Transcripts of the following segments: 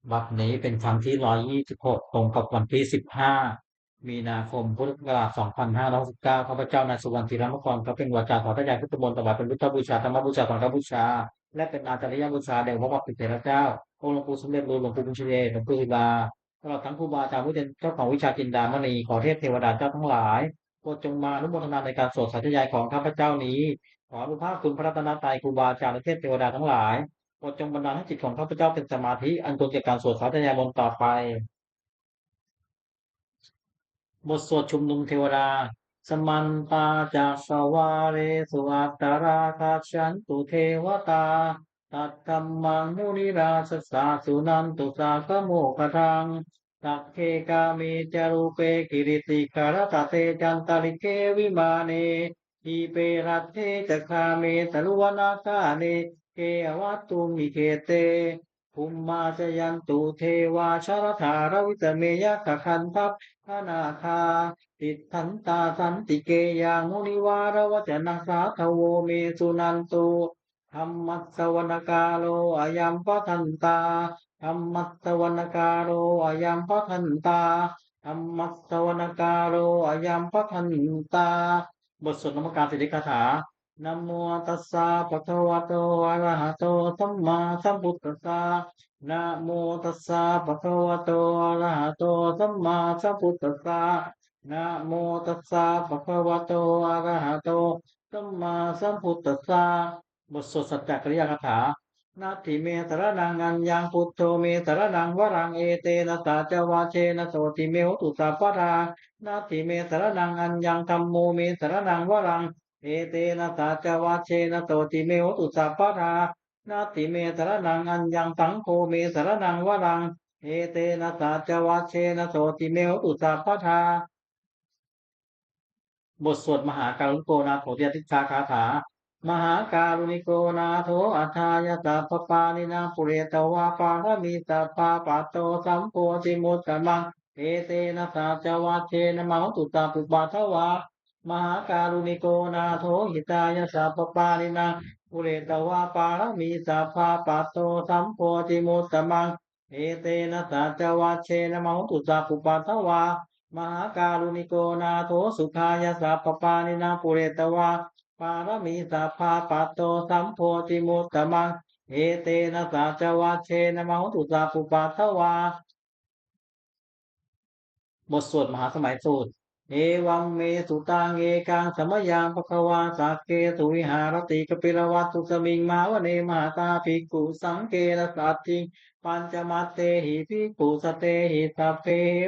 บัดนี้เป็นครั้งที่126ตรงกับวันที่15มีนาคมพุทธศักราช2569ข้าพเจ้านายสุวรรณธีรมกรก็เป็นวาจาสาธยายพุทธมนต์ถวายเป็นพุทธบูชาธรรมบูชาสังฆบูชาและเป็นอาจารยบูชาแด่พระบาทสมเด็จพระเจ้าองค์หลวงปู่สมเด็จหลวงปู่บุญชเยหลวงปู่ศิลาตลอดทั้งครูบาอาจารย์ผู้เป็นเจ้าของวิชาจินดามณีขอเทพเทวดาเจ้าทั้งหลายโปรดจงมาอนุโมทนาในการสวดสาธยายของข้าพเจ้านี้ขออนุภาพคุณพระรัตนตรัยครูบาอาจารย์และเทพเทวดาทั้งหลาย โปรดจงบันดาลให้จิตของข้าพเจ้าเป็นสมาธิอันควรแก่การสวดสาธยายมนต์ต่อไปบทสวดชุมนุมเทวดาสมันตาจากสวาเรสุอัตตราคาชันตุเทวตาตัดธัมมังมุนิราชสาสุนันตุสาคโมกทังสักเคกามิจารุเปกิริติคารตเตจันตาริเกวิมาเนทีเปรัตเทจคาเมตลุวนาคาเนเกอวัตตุมิเคเต ภูมิมาจยันตุเทวาชรธารวิตเมยขคันทัพพนาคาติทันตาสันติเกยามุนิวารวจนะสาทโวเมสุนันตุธรรมัสสวนกาโลอายัมปะทันตาธรรมัสสวนกาโลอายัมปะทันตาธรรมัสสวนกาโลอายัมปะทันตาบทสวดนมัสการสิริคาถา นะโมตัสสะภะคะวะโตอะระหะโตสัมมาสัมพุทธัสสะนะโมตัสสะภะคะวะโตอะระหะโตสัมมาสัมพุทธัสสะนะโมตัสสะภะคะวะโตอะระหะโตสัมมาสัมพุทธัสสะบทสวดสัจจกริยคาถานาทิเมสรนังอัญญังพุทโธเมสรนังวรังเอเตนะสาจวาเชนะโสติเมหุตุสัพพะรานาทิเมสรนังอัญญังธัมโมเมสรนังวรัง เอเตนะสัจวาเชนะโตติเมหตุสัพพะรานาติเมสรนังอัญญังสังโฆเมสรนังวรังเอเตนะสัจวาเชนะโตติเมหตุสัพพะทา บทสวดมหาการุณิโกนาโถติยติชาคาถามหาการุณิโกนาโถอัฏฐายาสัพพปานินางปุเรตวาปาระมีสัพพาปัตโตสัมโพธิมุตตมังเอเตนะสัจวัชเชนะมหุตุตาปุปาทวามหาการุณิโกนาโถหิตายาสัพพปานินางปุเรตวาปาระมีสัพพาปัตโตสัมโพธิมุตตมังเอเตนะสัจวัชเชนะมหุตุตาปุปาทวามหาการุณิโกนาโถสุขายาสัพพปานินาปุเรตวาปารมีสัพพาปัตโตสัมโพธิมุตตมังเอเตนะสัจวัชเชนะมหุตุสัพพุปัทวา บทสวดมหาสมัยสูตรเอวังเมสุตังเอกังสมยังภควาสักเกสุวิหารติกปิลวัตตุสมิงมาวเนมหาตาภิกขุสังเกรสัตถิงปัญจมัตเตหิภิกขุสเตหิสัพเพ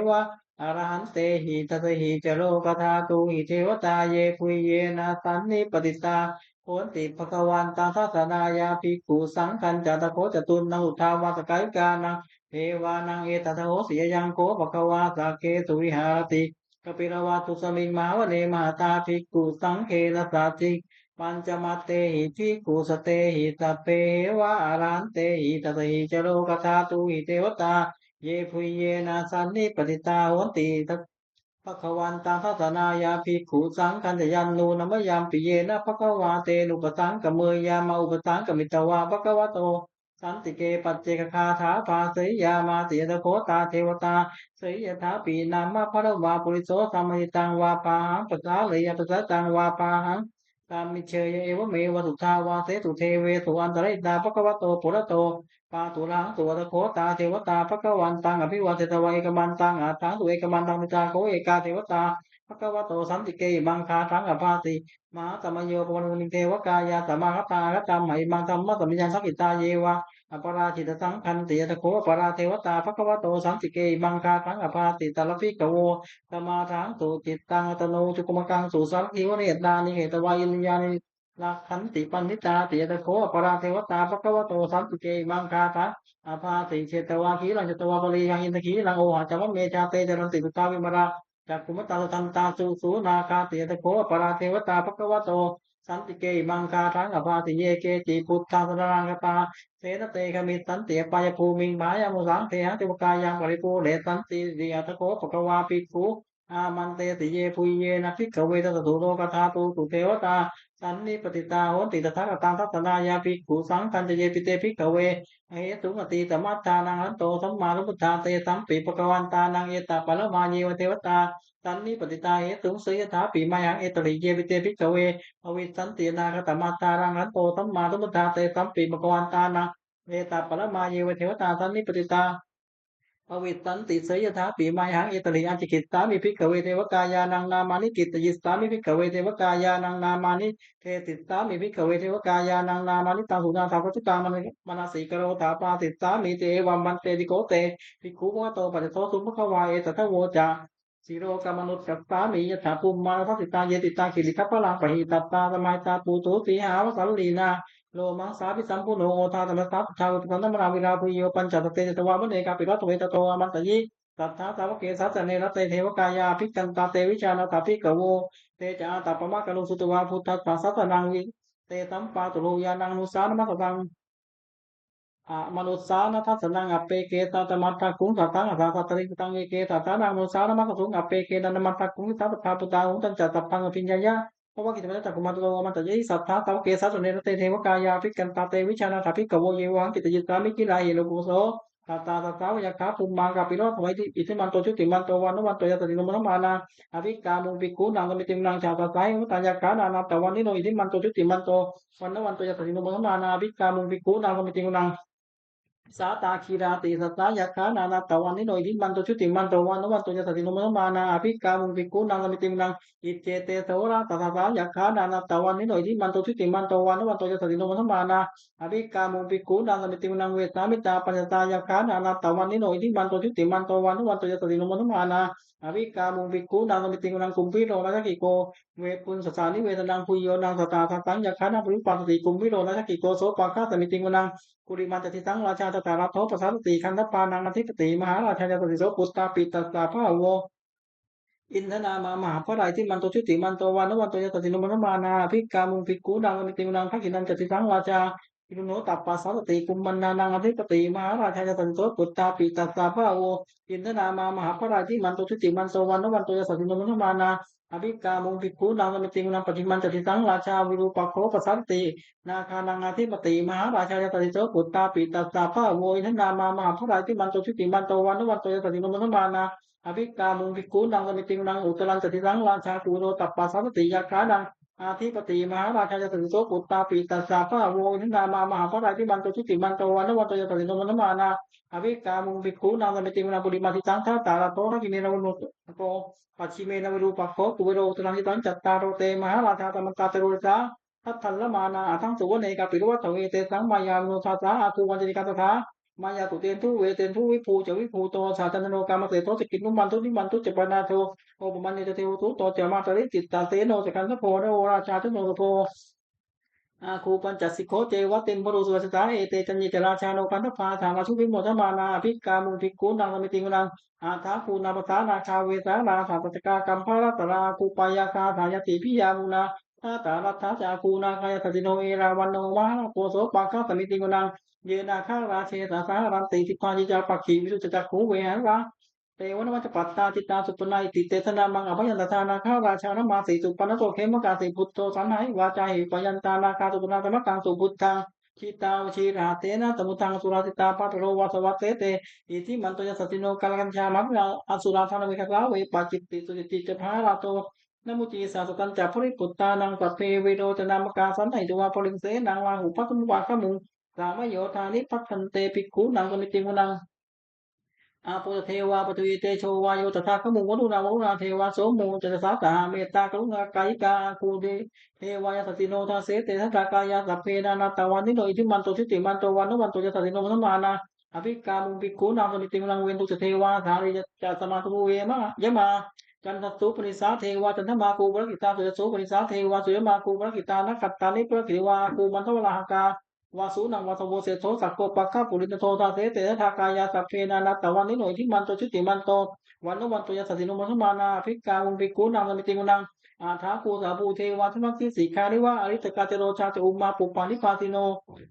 วะอรหันเตหิทัสหิจโลกธาตุหิเทวตาเยปุยเยนะสันนิปติตาโหนติภควันตังทัสนายาภิกขุสังคัญจตโคจตุนนหุทาวาสกายกานัง เทวานังเอตตะโหสิยยังโกภควาสักเกสุวิหารติกปิลวาตุสมิงมหาวเนมหาตาภิกขุสังเคนะสัจจิปัญจมัตเตหิภิกขุสเตหิสัพเพวะอารันเตหิตัสหิจโลกธาตุหิเทวตาเยพุยเยนะสันนิปติตาโหนติทัพพะคะวันตังทัสนายาภิกขุสังคันจยันนูนมยามปิเยนะภคะวาเตนุปสังกะเมยามาอุปสังกมิตวาภคะวะโต สันติเกปัจเจกคาถาภาสิยามาติยตโคตาเทวตาสิยถาปีนามาพระวาปุริโสสัมมิตังวาปาหังปัสสาเลยปัสสะตังวาปาหังตามิเชยเอวเมวสุทาวาเสตุเทเวสุอันตริตาภควโตปุระโตปาตุลังสุวัตโคตาเทวตาภควันตังอภิวาเทตวะเอกมันตังอาทังตุเอกมันตังมิตาโคเอกาเทวตาภควโตสันติเกบังคาทังอภาติมหาสมัยโยปวนิเทวกายาสมาคตากตามไหมังธรรมะสมิยัญสักกิตาเยวะ อปราชิตสังคันติยตโคปราเทวตาภควโตสันติเกมังคาทังอภาติตาลพิกโวตมาทังตุจิตตังตโนจุกมกังสุสังคิวเนตานิเหตวายินญาณิลักขันติปันนิตาติยตโคปราเทวตาภควโตสันติเกมังคาทังอภาติเชตวาคีลังจตวาปริยังอินทคีลังโอหะจามเมชาเตจรันติสุตาวิมราจักขุมตาสันตาสุสุนาคาติยตโคปราเทวตาภควโตสันติเกมังคาทังอภาติเยเกจิพุทธังสรังกตา เสนเตขมิตันติปายภูมิงมายามุสังเทหังติวกายังปริปูเรตันติริอัตโกปะกวาปิกุอามันเตติเยปุยเยนะภิกขเวตตุโลกธาตุตุเทวตา สันนิปติตาโหติตถาคตังทัศนายาภิกขุสังคันจะเยปิเตภิกขเวเหตุงอติตมัตตานังอันโตสัมมาสัมพุทธาเตสัมปิปะกวันตานังเอตาปะละมาเยวเทวตาสันนิปติตาเหตุงเสยถาปิมายังเอตริเยปิเตภิกขเวอวิสันตินาคตมัตตานังอันโตสัมมาสัมพุทธาเตสัมปิปะกวันตานังเอตาปะละมาเยวเทวตาสันนิปติตา อวิตันติเสยถาปีมาหังเอตริอันจิกิตตามิภิกขเวเทวกายานังนามานิกิตยิสตามิภิกขเวเทวกายานังนามานิเทติตามิภิกขเวเทวกายานังนามานิตังสุนาถาปตุตามนสีกโรธาปาติตามิเตวัมบันเตติโกเตภิกขุโมโตปัจจโตสุภควาเอตทะโวจาสิโรกามนุตกัสสามิยถาภูมิมาทัสสิตาเยติตาคิริทัพพลังปหิตัตตาสมัยตาปูตุสีหาวสัลลีนา โลมังสาพิสัมพุโนโอทาธรรมสัพชาวปันธมราวิราภุโยปัญจตเตจตวามเนกาปิรัตเวตโตอมันตยิสัทธาสาวกเกสัจเนรเตเทวกายาภิกันตาเตวิชานาตาภิกขโวเตจาตาปมะกะลุสุตวาพุทธัสสะสัตตนังวิเตตัมปาตุโลยานังนุสานมัสสัง มนุษย์สานะทัศนังอเปเกตาตมัตถคุงสัตตังอาสาสัตตริตังเอเกตาตานังมนุษย์สานะมัสสุงอเปเกนันมัตถคุงสัตตาปุตตาหุตันจัตตพังอภิญญายะเพราะว่ากิจวัตรจักกุมารโลมันตยิสัทธาตาวเกสัสเนรเตเทวกายาภิกันตาเตวิชานาถาภิกขโวเยวังกิตยิตามิกิลาเยโลกุโสตาวยาคาภูมังกาปิโรธไว้ที่อิทิมันโตชุติมันโตวันนุวันโตยตติโนมนมานาอภิกามุปิกุนังกมิติมังชาตาไซมุตายาคานานาตวันนิโนอิทิมันโตชุติมันโตวันนุวันโตยตติโนมนมานาอภิกามุปิกุนังกมิติมัง สาตาคีราติสัตตายาคานานาตวันนิโนอิทิมันโตชุติมันโตวันโนวันโตยสัติโนมโนมานาอภิกามุปิกุนังสมิติมังอิเจเตโสระตถาตายาคานานาตวันนิโนอิทิมันโตชุติมันโตวันโนวันโตยสัติโนมโนมานาอภิกามุปิกุนังสมิติมังเวสามิตาปัญจตายาคานานาตวันนิโนอิทิมันโตชุติมันโตวันโนวันโตยสัติโนมโนมานาอภิกามุปิกุนังสมิติมังกุมพิโรนะกิโกเวปุนสสานิเวทนังพุยโยนังสตาทังยาคานาปริปัสสติกุมพิโรนะกิโกโสปะคาสมิติมัง กุริมันจติตังราชาตถารัตโถปสันติคันธปานังอธิปติมหาราชาจติโสปุตตาปิตัสสะพะโวอินทนามามหาพระไรที่มันโตชุติมันโตวันนวันโตยตตินุมนมานาภิกามุภิกขุดังมิตินังทักขินันจติตังราชาอิรุโนตัปปัสสติกุมมันนานังอธิปติมหาราชาจติโสปุตตาปิตัสสะพะโวอินทนามามหาพระไรที่มันโตชุติมันโตวันนวันโตยตตินุมนมานาอภิกามุภิกขุดังมิตินังปฏิมันจติตังราชาวิรูปักโขปสันติ นาคานังอธิปติมหาราชาจติโสปุตตาปิตัสสะพะโวอินทนามามหาพระไรที่มันโตชุติมันโตวันนวันโตยตตินุมนมานา อภิกามุงภิกขุนังสมิตินังอุตรังจติรังราชากุโรตัปปะสัมปติยาคานังอาทิปติมหาราชาจติโสปุตตาปิตัสสะพะโวอินทนามามหาพระราชิมันโตชุติมันโตวันนวันโตยตติโนมนมานาอภิกามุงภิกขุนังสมิตินังปุริมาทิตังทัตตาลโตระกิเนรวนุโตปัจฉิเมนวรูปัคโคกุเวโรอุตรังจิตังจัตตารโรเตมหาราชาตมันตาเตโรจาทัตทัลละมานาทั้งสุวเนกาปิรวัตถเวเตสังมายาโนชาสาอาคูวันจติกาตถามายาตุเตนทุเวเตนทุวิภูจะวิภูโตสาจันโนกามเสโตสกินุมันทุนิมันทุจปนาโทโอปมันเนเตโทุโตเจมาตริจิตตาเตโนสกันทโพนโอราชาทุโนสโพอาคูปัญจสิกโขเจวะเต็มพรุสุวัสตาเอเตจันยิจราชาโนกันทภาธามาชุวิโมทมานาภิกามุภิกขุนังสมิติงนังอาทาคูนาปทานาคาเวสานาสาตจกากัมภรตราคูปายาคาทายติพิยามุนาทาตารัตถาจาคูนาคายตติโนเอราวันโนมหาโพโสปังคสมิติงนัง เยนาคาราเชตาสารันติทิพาจิจาปักขีวิสุจจักขูเวหะระเตวนวัจปัตตาจิตตาสุปนัยติเตธนามังอภยันตทานาคาราชานมาสีสุปนโตเขมกาสีพุทโตสันหายวาจาหิปยันตานาคาสุปนาธรรมตังสุพุทธังชิตาวชีราเตนะตมุตังสุราติตาปัตโรวัสวัตเตอิทิมันโตยสติโนกัลกัญชามัพยาอสุราธานวิคตาเวปาจิตติสุจิติจภาราโตนมุจีสาสุกันจัปริปุตตานังสัพเพเวโรจนามกาสันไหตุวาปริงเสนังลาหุปัตมุวาขมุง สามโยธานิพัฒนเตปิกขุนังกมิติมุนังอาโปเทวาปตุยเตโชวาโยตถาคมุงวรุณาวรุณาเทวาโสมุจตสาตาเมตตากรุณากายิกาคูเดเทวายสติโนทาเสเตทัตตากายาสัพเพนานาตาวันนิโนอิทิมันโตทิติมันโตวันโนวันโตยสติโนมนมานาอภิกามุปิกขุนังกมิติมุนังเวนตุเทวาสาริจสมาตุเวมะยะมาจันทสุปนิสาเทวาจันทมาคูปรกิตาสุยโสปนิสาเทวาสุยมาคูปรกิตานักขัตตานิปรกิวาคูมันทวราหกาวาสุนังวาสโวเสโสสักโกปักขปุริตโทตาเสเตทากายาสัพเพนานัตตวันนิโนอิทิมันโตชุติมันโตวันโนวันโตยสัสสิโนมัสมานาภิกขามุภิกขุนังสมิติมุนังอาทาคูสาภูเทวาสมัคสิสีคาริวะอริตกาเจโรชาเจอุมาปุปปานิปาติโน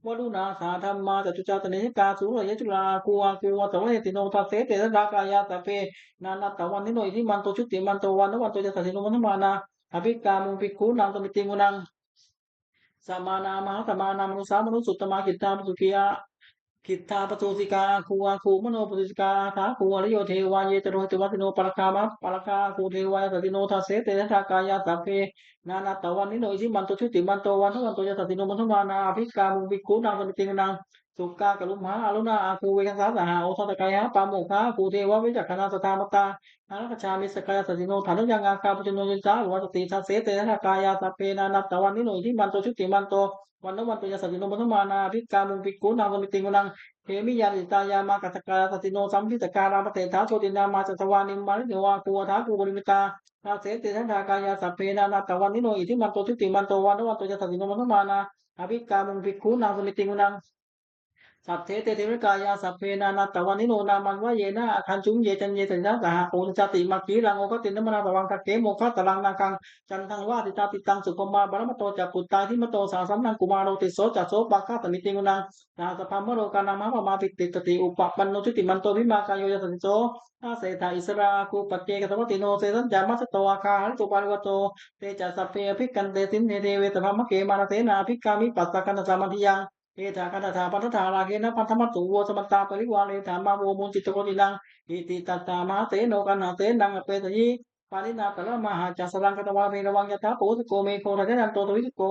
วรุณาสาธรรมาจตุจาตเนกาสุรยจุลาคูอาคูวัตเวติโนตาเสเตทากายาสัพเพนานัตตวันนิโนอิทิมันโตชุติมันโตวันโนวันโตยสัสสิโนมัสมานาอภิกขามุภิกขุนังสมิติมุนัง สัมมานามาสัมมานา มนุสามนุสุตตมากิตตาปุสุขียากิตตาปตุสิกาคูอาคูมโนปตุสิกาทาคูอริโยเทวาเยตโรหิตวัติโนปรคามะปรคาคูเทวายสติโนทัสเสเตนะทากายาสัพเพนานาตวันนิโนอิสิมันโตชุติมันโตวันทวันโตยสติโนมัทมานาภิกามุภิกขุนางสมิติงนางสุกากะลุมหาอารุณาอาคูเวกัสสาสหาโอทัตกายะปาโมกขาคูเทวะวิจักขณาสตามตาอารักชามิสกายสติโนฐานุยังอาคาปุจโนยิสาวัสติทัสเสเตนะทากายาสัพเพนานาตวันนิโนอิสิมันโตชุติมันโตวันนวันโตยสติโนมัทมานาภิกามุภิกขุนางสมิติงนาง เทมิยานิตายามากัสกาสติโนสัมพิสการามเตถาโชตินามาจัตวานิมานิวาภูวทาภูบริมิตานาเสติทันทากายาสัพเพนานาตวันนิโนอิทิมันโตทิติมันโตวันนวันโตยสติโนมัทมานาอภิกามุภิกขุนางสมิติงุนัง สัพเทเตเทวิกายาสัพเพนานาตวันนิโนนามันวะเยนะอาคันจุงเยจันเยสัญญาสหโอนุจติมากีรังโอคตินนมนาตวังตะเกโมคะตะลังนาคังจันทังวาติตาติตังสุปมาบารมโตจักกุตตาทิมโตสาสัมนังกุมารโรติโสจัสโสปะคะตมิติงุนังนาสพัมมโรกานามาปมาปิติตติอุปปันโนทิติมันโตวิมากายโยยสันโสอาเสธาอิสราคูปเจกตวติโนเสสัญจามัสโตอาคาหริตุปาริวโตเตจัสสพเพอภิกันเตสินเทเวตพัมมะเกมานาเสนาภิกามิปัสสะกันตสามัญทิยัง เอถาคันธาปัฏฐาราเกนะพันธมัตตุโวสมัตตาปริวาเรถามาโวมุนจิตโกตินังอิติตัตตามหาเตโนกันหาเตนังอเปตยิปานินาตละมหาจัสสังกตวาเมระวังยะถาปุสโกเมโคทัจนันโตทวิสโก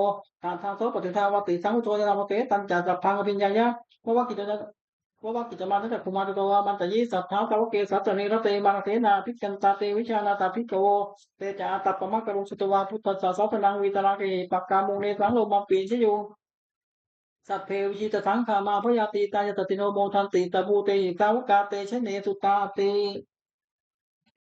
ทานทางโสปฏิทาวติสังอุโตยนามเตตันจัสสะพังอภิญญายะวะวะกิจนะวะวะกิจมาทัตคุมาตุโตวามันตยิสัทธาตวะเกสัตตเนรเตมังเตนาภิกขันตาเตวิชานาตาภิกขโวเตจาตัปปะมะกะรุงสุตวาพุทธัสสะสัพพนังวิตาราเกปักกามุเนสังโลมาปีชโย สัพเพวิชิตสังขามาพยาตีตายตติโนโมทันติตะบูเตหิกาวกาเตชะเนสุตาเต